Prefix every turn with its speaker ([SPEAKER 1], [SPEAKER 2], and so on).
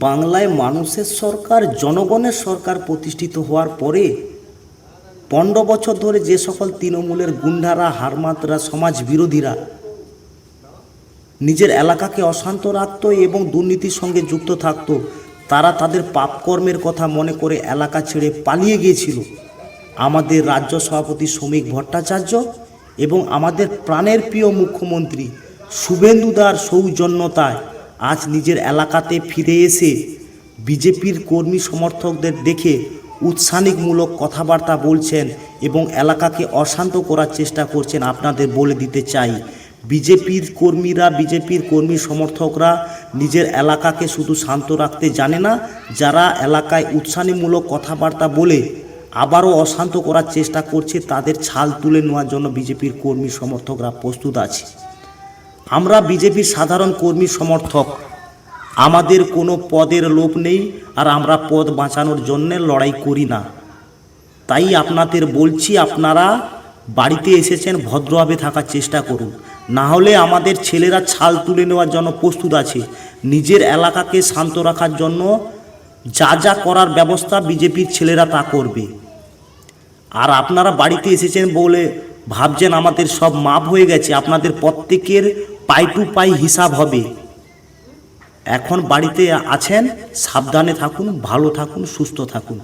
[SPEAKER 1] বাংলায় মানুষের সরকার, জনগণের সরকার প্রতিষ্ঠিত হওয়ার পরে 15 বছর ধরে যে সকল তৃণমূলের গুন্ডারা, হারমাতরা, সমাজ বিরোধীরা নিজের এলাকাকে অশান্ত রাখত এবং দুর্নীতির সঙ্গে যুক্ত থাকত, তারা তাদের পাপকর্মের কথা মনে করে এলাকা ছেড়ে পালিয়ে গিয়েছিল। আমাদের রাজ্য সভাপতি শ্রমিক ভট্টাচার্য এবং আমাদের প্রাণের প্রিয় মুখ্যমন্ত্রী শুভেন্দুদার সৌজন্যতায় আজ নিজের এলাকাতে ফিরে এসে বিজেপির কর্মী সমর্থকদের দেখে উৎসাহমূলক কথাবার্তা বলছেন এবং এলাকাকে অশান্ত করার চেষ্টা করছেন। আপনাদের বলে দিতে চাই, বিজেপির কর্মীরা, বিজেপির কর্মী সমর্থকরা নিজের এলাকাকে শুধু শান্ত রাখতে জানে না, যারা এলাকায় উৎসাহমূলক কথাবার্তা বলে আবারও অশান্ত করার চেষ্টা করছে, তাদের ছাল তুলে নেওয়ার জন্য বিজেপির কর্মী সমর্থকরা প্রস্তুত আছে। আমরা বিজেপির সাধারণ কর্মী সমর্থক, আমাদের কোনো পদের লোভ নেই, আর আমরা পদ বাঁচানোর জন্য লড়াই করি না। তাই আপনাদের বলছি, আপনারা বাড়িতে এসেছেন, ভদ্রভাবে থাকার চেষ্টা করুন, না হলে আমাদের ছেলেরা ছাল তুলে নেওয়ার জন্য প্রস্তুত আছে। নিজের এলাকাকে শান্ত রাখার জন্য যা যা করার ব্যবস্থা বিজেপির ছেলেরা তা করবে। আর আপনারা বাড়িতে এসেছেন বলে ভাবছেন আমাদের সব মাপ হয়ে গেছে, আপনাদের প্রত্যেকের পাই টু পাই হিসাব হবে। এখন বাড়িতে আছেন, সাবধানে থাকুন, ভালো থাকুন, সুস্থ থাকুন।